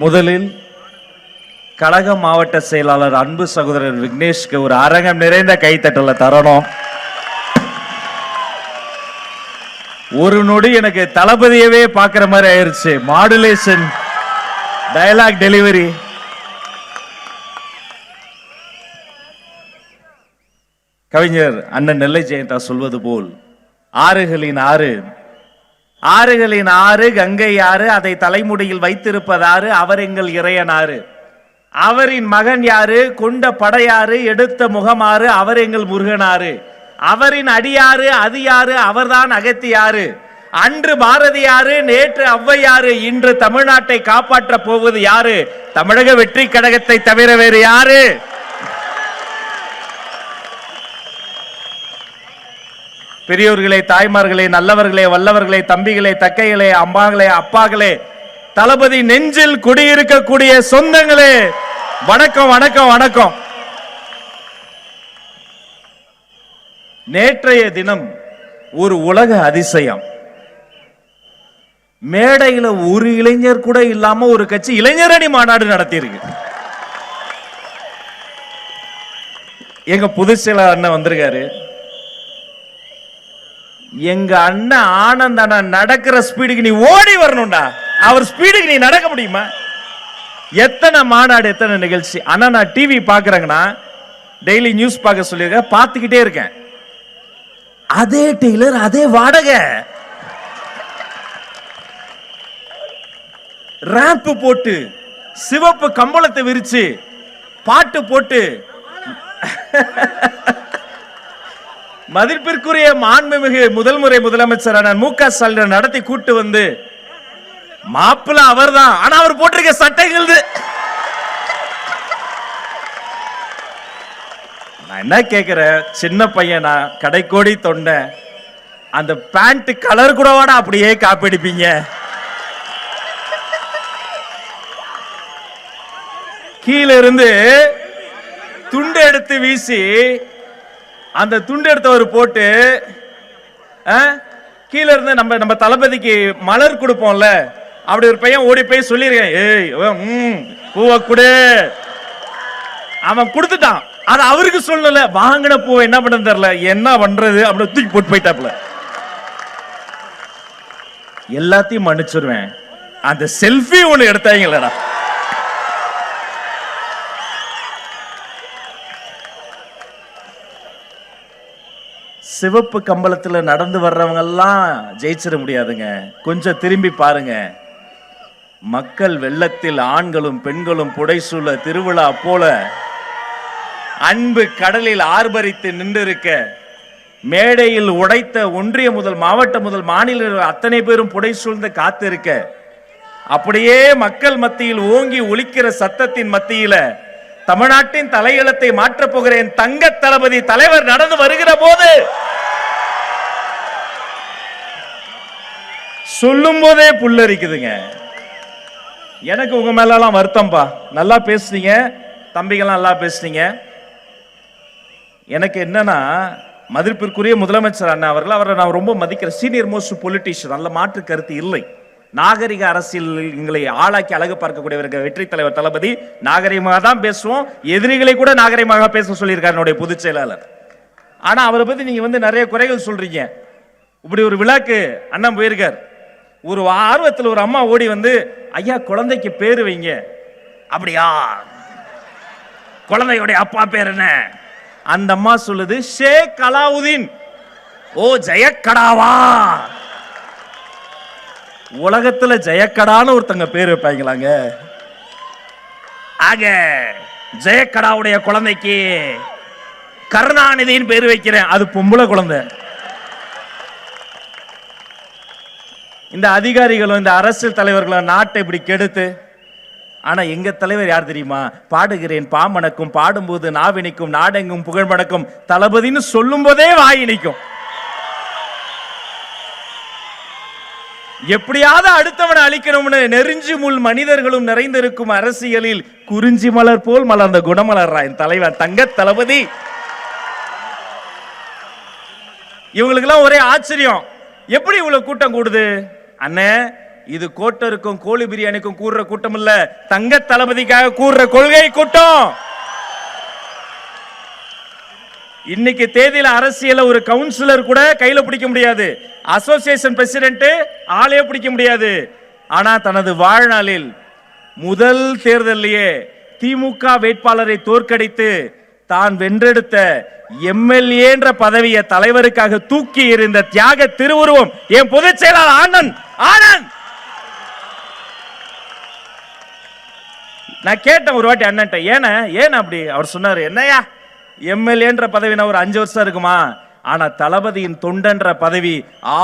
முதலில் கழக மாவட்ட செயலாளர் அன்பு சகோதரர் விக்னேஷ்க்கு ஒரு அரங்கம் நிறைந்த கைத்தட்டல தரணும். ஒரு நொடி எனக்கு தளபதியவே பார்க்கிற மாதிரி ஆயிருச்சு. Modulation, dialogue delivery. கவிஞர் அண்ணன் நெல்லை ஜெயந்தா சொல்வது போல் ஆறுகளின் ஆறு, ஆறுகளின் ஆறு கங்கை ஆறு, அதை தலைமுடியில் வைத்திருப்பதாறு, அவர் எங்கள் இறையனாறு. அவரின் மகன் யாரு, கொண்ட படையாறு, எடுத்த முகமாறு, அவர் எங்கள் முருகனாறு. அவரின் அடியாறு, அது யாரு, அவர்தான் அகத்தியாறு. அன்று பாரதியாறு, நேற்று ஔவையாறு, இன்று தமிழ்நாட்டை காப்பாற்ற போவது யாரு? தமிழக வெற்றி கழகத்தை தவிர வேறு யாரு? பெரியோர்களே, தாய்மார்களே, நல்லவர்களே, வல்லவர்களே, தம்பிகளே, தக்கைகளே, அம்மாங்களே, அப்பாங்களே, தளபதி நெஞ்சில் குடியிருக்கக்கூடிய சொந்தங்களே, வணக்கம் வணக்கம் வணக்கம். நேற்றைய தினம் ஒரு உலக அதிசயம். மேடையில் ஒரு இளைஞர் கூட இல்லாம ஒரு கட்சி இளைஞரணி மாநாடு நடத்தி இருக்கு. எங்க பொதுச் செயலாளர் அண்ணன் வந்திருக்காரு. எங்க அண்ணன் ஆனந்த் அண்ணன் நடக்கிற ஸ்பீடுக்கு நீ ஓடி வரணும்டா. அவர் ஸ்பீடுக்கு நீ நடக்க முடியுமா? எத்தனை மாநாடு, எத்தனை நிகழ்ச்சி. ஆனா நான் டிவி பாக்குறேங்கன்னா, டெய்லி நியூஸ் பார்க்க சொல்லியிருக்கேன், பார்த்துக்கிட்டே இருக்கேன். அதே டெய்லர், அதே வாடகை, ரேம்ப் போட்டு, சிவப்பு கம்பளத்தை விரிச்சு, பாட்டு போட்டு, மதிப்பிற்குரிய மாண்புமிகு முதல் முறை முதலமைச்சரான மு.க. ஸ்டாலின் நடத்தி கூட்டு வந்து, மாப்பிள்ள அவர்தான், ஆனா அவர் போட்டிருக்க சட்டைகள். நான் என்ன கேட்கிறேன், சின்ன பையனா, கடைக்கோடி தொண்டை, அந்த பேண்ட் கலர் கூடவாட அப்படியே காப்பிடிப்பீங்க. கீழ இருந்து துண்டு எடுத்து வீசி, அந்த துண்டு எடுத்தவர் போட்டு, கீழ இருந்து நம்ம தளபதிக்கு மலர் கொடுப்போம்ல, அப்படி ஒரு பையன் ஓடி போய் சொல்லிருக்கேன், ஏய் பூவை கொடு. அவன் கொடுத்துட்டான். அது அவருக்கு சொல்லல, வாங்கின பூவை என்ன பண்ண தெரியல, என்ன பண்றது அப்படி தூக்கி போட்டு போயிட்டாப்ல. எல்லாத்தையும் மன்னிச்சிருவேன், அந்த செல்ஃபி ஒண்ணு எடுத்தாங்களடா. சிவப்பு கம்பளத்தில் நடந்து வர்றவங்க எல்லாம் ஜெயிச்சிட முடியாதுங்க. கொஞ்சம் திரும்பி பாருங்க. மக்கள் வெள்ளத்தில் ஆண்களும் பெண்களும் புடைசூழ திருவிழா போல அன்பு கடலில் ஆர்ப்பரித்து நின்றிருக்க, மேடையில் உடைத்த ஒன்றிய முதல் மாவட்ட முதல் மாநில அத்தனை பேரும் புடைசூழ்ந்து காத்திருக்க, அப்படியே மக்கள் மத்தியில் ஓங்கி ஒலிக்கிற சத்தத்தின் மத்தியில தமிழ்நாட்டின் தலையெழுத்தை மாற்றப் போகிறேன் தங்க தளபதி தலைவர் நடந்து வருகிற போது, சொல்லும் போதே புல்லரிக்குதுங்க. எனக்கு உங்க மேலாம் வருத்தம்பா. நல்லா பேசுனீங்க தம்பிகள்லாம், நல்லா பேசுனீங்க. எனக்கு என்னன்னா, மதிப்பிற்குரிய முதலமைச்சர் அண்ணா அவர்கள், அவரை நான் ரொம்ப மதிக்கிற சீனியர் மோஸ்ட் பொலிட்டிஷியன், நல்ல மாற்று கருத்து இல்லை. நாகரிக அரசியல் எங்களை ஆளாக்கி அழகு பார்க்கக்கூடியவர்கள் வெற்றி தலைவர் தளபதி. நாகரிகமாக தான் பேசுவோம், எதிரிகளை கூட நாகரிகமாக பேச சொல்லியிருக்காரு என்னுடைய பொதுச் செயலாளர். ஆனா அவரை பத்தி நீங்க வந்து நிறைய குறைகள் சொல்றீங்க. இப்படி ஒரு விழாக்கு அண்ணன் போயிருக்கார். ஒரு ஆர்வத்தில் ஒரு அம்மா ஓடி வந்து, ஐயா குழந்தைக்கு பேரு வைங்க. அப்படியா, குழந்தையோடைய அப்பா பேர் என்ன? அந்த அம்மா சொல்லுது, ஷேக் அலாவுதீன். ஓ, ஜெயக்கடாவா? உலகத்துல ஜெயக்கடான்னு ஒருத்தங்க பேர் வைப்பாங்களாங்க. ஆக ஜெயக்கடாவுடைய குழந்தைக்கு கருணாநிதியின் பேர் வைக்கிறேன். அது பொம்பளை குழந்தை. இந்த அதிகாரிகளும் இந்த அரசியல் தலைவர்களும் நாட்டை இப்படி கெடுத்து, ஆனா எங்க தலைவர் யார் தெரியுமா? பாடுகிறேன் பாமணக்கும், பாடும்போது நாவினிக்கும், நாடெங்கும் புகழ் மணக்கும், தளபதினு சொல்லும் போதே வாயினிக்கும். எப்படியாவது அடுத்தவனை அழிக்கணும்னு நெருஞ்சி முள் மனிதர்களும் நிறைந்திருக்கும் அரசியலில் குறிஞ்சி மலர் போல் மலர்ந்த குணமலர்றா என் தலைவன் தங்க தளபதி. இவங்களுக்கு எல்லாம் ஒரே ஆச்சரியம், எப்படி இவ்வளவு கூட்டம் கூடுது? அண்ணே, இது கோட்டருக்கும் கோழி பிரியாணிக்கும் கூறுற கூட்டம் இல்ல, தங்க தளபதிக்காக கூறுற கொள்கை கூட்டம். இன்னைக்கு தேதியில அரசியல ஒரு கவுன்சிலர் கூட கையில பிடிக்க முடியாது, அசோசியேஷன் பிரசிடென்ட் ஆளே பிடிக்க முடியாது. ஆனா தனது வாழ்நாளில் முதல் தேர்தலிலேயே திமுக வேட்பாளரை தோற்கடித்து தான் வென்றெடுத்த எம்எல்ஏ என்ற பதவியை தலைவருக்காக தூக்கி எறிந்த தியாக திருவுருவம் என் பொதுச் செயலாளர் ஆனந்த். நான் கேட்டேன் ஒரு வாட்டி அண்ணன்ட்ட, ஏன் அப்படி? அவர் சொன்னாரு, என்னையா எம்எல்ஏன்ற பதவி ஒரு 5 வருஷம் இருக்குமா, ஆனா தளபதியின் தொண்டன்ற பதவி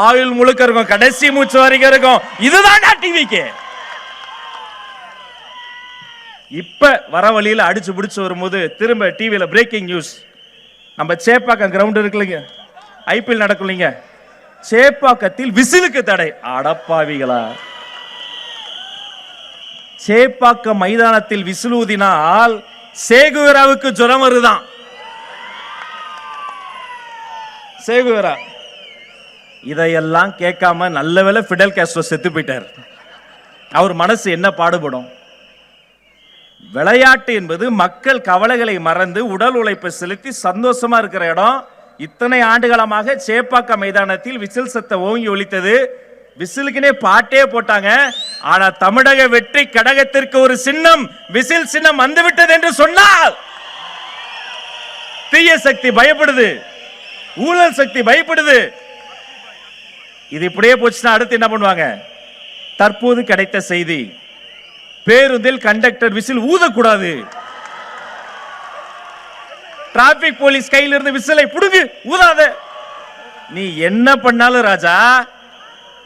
ஆயுள் முழுக்க இருக்கும், கடைசி மூச்சு வரைக்கும் இருக்கும். இதுதான் டிவிக்கு. இப்ப வர வழியில அடிச்சு பிடிச்சு வரும்போது திரும்ப டிவியில பிரேக்கிங் நியூஸ், நம்ம சேப்பாக்கம் கிரவுண்ட் இருக்குல்லைங்க, ஐபிஎல் நடக்கலைங்க, சேப்பாக்கத்தில் விசிலுக்கு தடை. அடப்பாவிகளா, சேப்பாக்கம் மைதானத்தில் விசில் ஊதினால் சேகுவராவுக்கு ஜுரம் வருதான். சேகுவரா இதையெல்லாம் கேட்காம நல்ல வேளை ஃபிடல் காஸ்ட்ரோ செத்து போயிட்டார். அவர் மனசு என்ன பாடுபடும்? விளையாட்டு என்பது மக்கள் கவலைகளை மறந்து உடல் உழைப்பை செலுத்தி சந்தோஷமா இருக்கிற இடம். இத்தனை ஆண்டுகாலமாக சேப்பாக்கம் மைதானத்தில் விசில் சத்தம் ஓங்கி ஒலித்தது, விசிலுக்குனே பாட்டே போட்டாங்க. ஆனா தமிழக வெற்றி கழகத்திற்கு ஒரு சின்னம், விசில் சின்னம் வந்துவிட்டது என்று சொன்னால் தீய சக்தி பயப்படுது, ஊழல் சக்தி பயப்படுது. இது இப்படியே போச்சுன்னா அடுத்து என்ன பண்ணுவாங்க? தற்போது கிடைத்த செய்தி, பேருந்தில் கண்டக்டர் விசில் ஊதக்கூடாது, டிராபிக் போலீஸ் கையில் இருந்து விசிலை புடுங்கு, ஊதாத. நீ என்ன பண்ணாலும் ராஜா,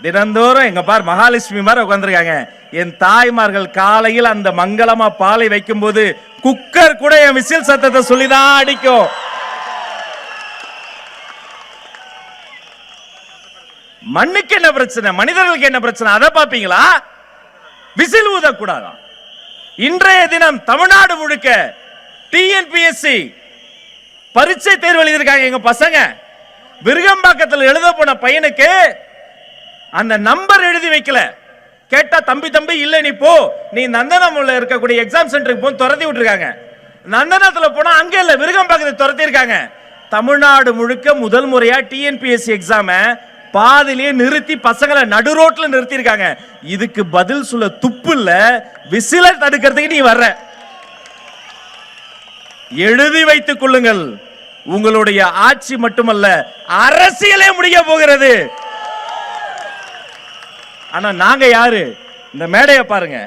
தினந்தோறும் எங்க பார் மகாலட்சுமி மாதிரி உட்கார்ந்துருக்காங்க. என் தாய்மார்கள் காலையில் அந்த மங்களமா பாலை வைக்கும் போது குக்கர் கூட என் விசில் சத்தத்தை சொல்லிதான் அடிக்கும். மண்ணுக்கு என்ன பிரச்சனை, மனிதர்களுக்கு என்ன பிரச்சனை, அதை பாப்பீங்களா? விசில் ஊதக்கூடாதா? இன்றைய தினம் தமிழ்நாடு முழுக்க டிஎன்பிஎஸ்சி பரீட்சை தேர்வு எழுதியிருக்காங்க எங்க பசங்க. விருகம்பாக்கத்தில் எழுத போன பையனுக்கு அந்த நம்பர் எழுதி வைக்கல. கேட்டா தம்பி இல்ல நீ போ, நீ நந்தனம்ல இருக்கக்கூடிய எக்ஸாம் சென்டருக்கு போ, துரத்தி விட்டுருக்காங்க. நந்தனத்துல போனா அங்க இல்ல, விருகம்பாக்கத்தில் துரத்தி இருக்காங்க. தமிழ்நாடு முழுக்க முதல் முறையா டிஎன்பிஎஸ்சி எக்ஸாம பாதிலே நிறுத்தி பசங்களை நடு ரோட்ல நிறுத்தி இருக்காங்க. இதுக்கு பதில் சொல்ல துப்பு இல்ல, விசில தடுக்கிறதுக்கு நீ வர்ற. எழுதி வைத்துக் கொள்ளுங்கள், உங்களுடைய ஆட்சி மட்டுமல்ல அரசியலே முடிய போகிறது. ஆனா நாங்க யாரு? இந்த மேடையை பாருங்க,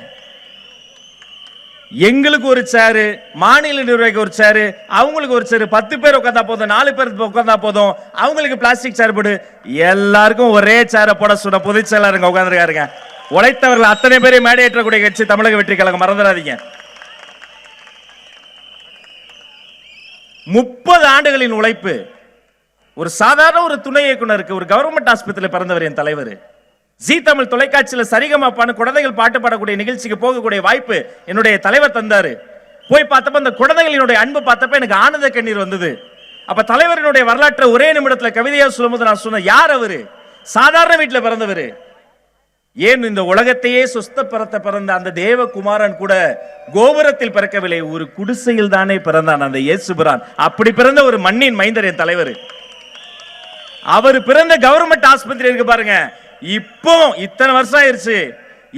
எங்களுக்கு ஒரு சேரு, மாநில நிர்வாகிக்கு ஒரு சேரு, அவங்களுக்கு ஒரு சேரு, 10 பேர் உட்கார்ந்தா போதும், 4 பேர் உட்கார்ந்தா போதும், அவங்களுக்கு பிளாஸ்டிக் சேர் போடு, எல்லாருக்கும் ஒரே சேரை போட சொன்ன பொதுச் செயலாளருங்க உட்கார்ந்துருக்காருங்க. உழைத்தவர்கள் அத்தனை பேரை மேடையேற்றக்கூடிய கட்சி தமிழக வெற்றி கழகம், மறந்துடாதீங்க. 30 ஆண்டுகளின் உழைப்பு. ஒரு சாதாரண ஒரு துணை இயக்குனருக்கு ஒரு கவர்மெண்ட் ஆஸ்பத்திரியில் பிறந்தவர் என் தலைவர். ஜி தமிழ் தொலைக்காட்சியில் சரிகமாப்பான குழந்தைகள் பாட்டு பாடக்கூடிய நிகழ்ச்சிக்கு போகக்கூடிய வாய்ப்பு என்னுடைய தலைவர் தந்தாரு. போய் பார்த்தப்ப அந்த குழந்தைகளினுடைய அன்பு பார்த்தப்ப எனக்கு ஆனந்த கண்ணீர் வந்தது. அப்ப தலைவரினுடைய வரலாற்றை ஒரே நிமிடத்துல கவிதையா சொல்லும்போது நான் சொன்ன, யார் அவரு? சாதாரண வீட்டில் பிறந்தவர். ஏன் இந்த உலகத்தையே சுஸ்தப்படுத்த பிறந்த அந்த தேவகுமாரன் கூட கோபுரத்தில் பிறக்கவில்லை, ஒரு குடிசையில் தானே பிறந்தான் அந்த இயேசுபிரான். அப்படி பிறந்த ஒரு மண்ணின் மைந்தர் என் தலைவர். அவர் பிறந்த கவர்மெண்ட் ஆஸ்பத்திரி இருக்கு பாருங்க, இப்போ இத்தனை வருஷம் ஆயிருச்சு,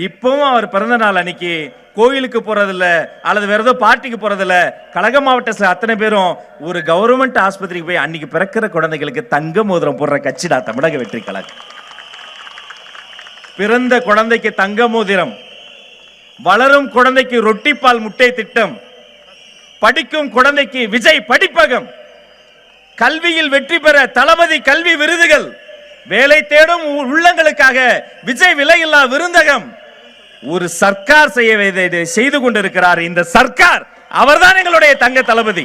இப்பவும் அவர் பிறந்த நாள் அன்னைக்கு கோயிலுக்கு போறதில்ல அல்லது வேற ஏதோ பார்ட்டிக்கு போறதில்ல. கழக மாவட்ட அத்தனை பேரும் ஒரு கவர்மெண்ட் ஆஸ்பத்திரிக்கு போய் அன்னைக்கு பிறக்கிற குழந்தைகளுக்கு தங்க மோதிரம் போடுற கட்சிடா தமிழக வெற்றி கழகம். பிறந்த குழந்தைக்கு தங்க மோதிரம், வளரும் குழந்தைக்கு ரொட்டிப்பால் முட்டை திட்டம், படிக்கும் குழந்தைக்கு விஜய் படிப்பகம், கல்வியில் வெற்றி பெற தளபதி கல்வி விருதுகள், வேலை தேடும் உள்ளங்களுக்காக விஜய் விலையில்லா விருந்தகம். ஒரு சர்க்கார் செய்து கொண்டிருக்கிறார் இந்த சர்க்கார். அவர்தான் எங்களுடைய தங்க தளபதி.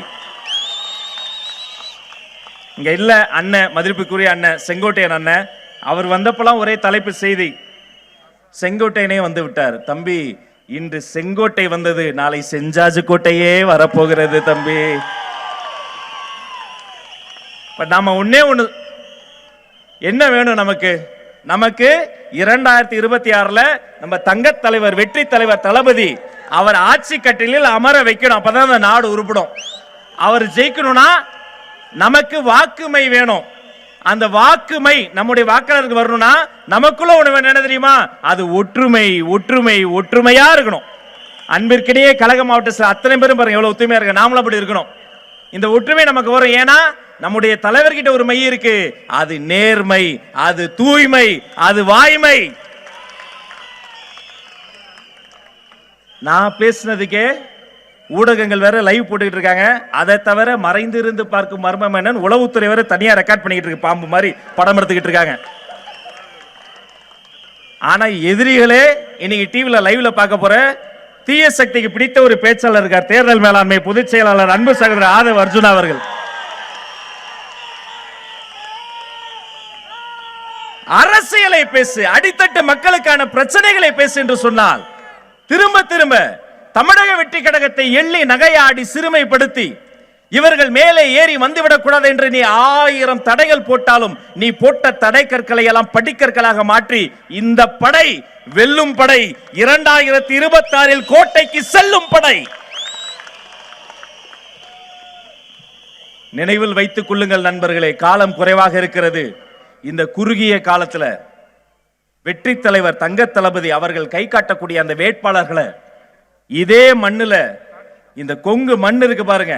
இங்க இல்ல அண்ணன், மதிப்புக்குரிய அண்ணன் செங்கோட்டையன் அண்ணன், அவர் வந்தப்பெல்லாம் ஒரே தலைப்பு செய்தி, செங்கோட்டையனே வந்து விட்டார். தம்பி, இன்று செங்கோட்டை வந்தது, நாளை செஞ்சாஜு கோட்டையே வரப்போகிறது தம்பி. நாம ஒன்னே ஒண்ணு, என்ன வேணும் நமக்கு? நமக்கு 2026ல நம்ம தங்க தலைவர் வெற்றி தலைவர் தளபதி அவர் ஆட்சி கட்டிலில் அமர வைக்கணும். அப்பதான் அந்த நாடு உருப்படும். அவர் ஜெயிக்கணும்னா நமக்கு வாக்குமை வேணும். அந்த வாக்குமை நம்முடைய வாக்காளருக்கு வரணும்னா நமக்குள்ள ஒண்ணு என்ன தெரியுமா? அது ஒற்றுமை, ஒற்றுமை, ஒற்றுமையா இருக்கணும். அன்பிற்கிடையே கழக மாவட்ட அத்தனை பேரும் பாருங்க எவ்வளவு ஒற்றுமையா இருக்கு. நாமளும் அப்படி இருக்கணும். இந்த ஒற்றுமை நமக்கு வரும். ஏன்னா நம்முடைய தலைவர்கிட்ட ஒரு மை இருக்கு. அது நேர்மை, அது தூய்மை, அது வாய்மை. நான் பேசினதுக்கே ஊடகங்கள் வேற லைவ் போட்டுக்கிட்டு இருக்காங்க. அதை தவிர மறைந்து இருந்து பார்க்கும் மர்மம் என்னன்னு உளவுத்துறை வேற தனியா ரெக்கார்ட் பண்ணிக்கிட்டு இருக்கு. பாம்பு மாதிரி படம் எடுத்துக்கிட்டு இருக்காங்க. ஆனா எதிரிகளே இன்னைக்கு டிவில லைவ்ல பார்க்க போற தீய சக்திக்கு பிடித்த ஒரு பேச்சாளர் இருக்கார். தேர்தல் மேலாண்மை பொதுச் செயலாளர் அன்பு சகோதரர் ஆதவ் அர்ஜுனா அவர்கள். அரசியலை பேசு, அடித்தட்டு மக்களுக்கான பிரச்சனைகளை பேசு என்று சொன்னால் திரும்ப திரும்ப தமிழக வெற்றி கழகத்தை எள்ளி நகையாடி சிறுமைப்படுத்தி இவர்கள் மேலே ஏறி வந்துவிடக் கூடாது என்று நீ 1000 தடைகள் போட்டாலும் நீ போட்ட தடை கற்களை எல்லாம் படிக்கற்களாக மாற்றி இந்த படை வெல்லும் படை, 2026 கோட்டைக்கு செல்லும் படை. நினைவில் வைத்துக் கொள்ளுங்கள் நண்பர்களே, காலம் குறைவாக இருக்கிறது. இந்த குறுகிய காலத்துல வெற்றி தலைவர் தங்க தளபதி அவர்கள் கை காட்டக்கூடிய அந்த வேட்பாளர்களை இதே மண்ணுல, இந்த கொங்கு மண் இருக்கு பாருங்க,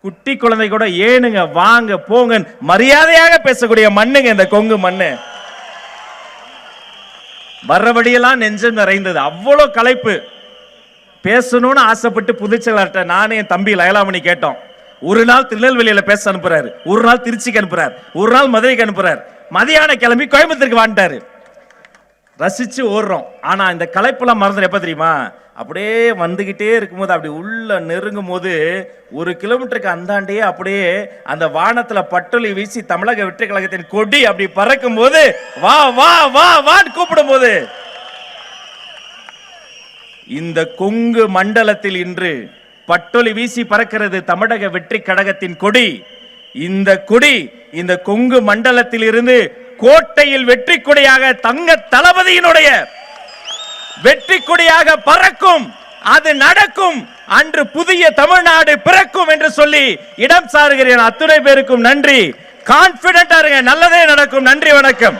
குட்டி குழந்தை கூட ஏனுங்க வாங்க போங்க மரியாதையாக பேசக்கூடிய மண்ணுங்க இந்த கொங்கு மண்ணு. வர்றபடியெல்லாம் நெஞ்சம் நிறைந்தது. அவ்வளவு களைப்பு. பேசணும்னு ஆசைப்பட்டு புதுச்சேரிட்ட நானே என் தம்பி லயலாமணி கேட்டோம். ஒரு நாள் திருநெல்வேலியில பேச அனுப்புறாரு, ஒரு நாள் திருச்சிக்கு அனுப்புறாரு, ஒரு நாள் மதுரைக்கு அனுப்புறாரு, மதியான கிளம்பி கோயம்புத்தூருக்கு வந்துட்டாரு. ரசிச்சு ஓடுறோம். ஆனா இந்த களைப்பெல்லாம் மறந்துடும். எப்ப தெரியுமா? அப்படியே வந்துகிட்டே இருக்கும்போது அப்படி உள்ள நெருங்கும் போது 1 கிலோமீட்டருக்கு அந்தாண்டே அப்படியே அந்த வானத்துல பட்டொலி வீசி தமிழக வெற்றி கழகத்தின் கொடி அப்படி பறக்கும் போது வா வா வா வான்னு கூப்பிடும் போது இந்த கொங்கு மண்டலத்தில் இன்று பட்டொலி வீசி பறக்கிறது தமிழக வெற்றி கழகத்தின் கொடி. இந்த கொடி இந்த கொங்கு மண்டலத்தில் இருந்து கோட்டையில் வெற்றி கொடியாக தங்க தளபதியினுடைய வெற்றி கொடியாக பறக்கும். அது நடக்கும். அன்று புதிய தமிழ்நாடு பிறக்கும் என்று சொல்லி இடம் சாருகிறேன். அத்துணை பேருக்கும் நன்றி. கான்பிடென்டா இருங்க, நல்லதே நடக்கும். நன்றி, வணக்கம்.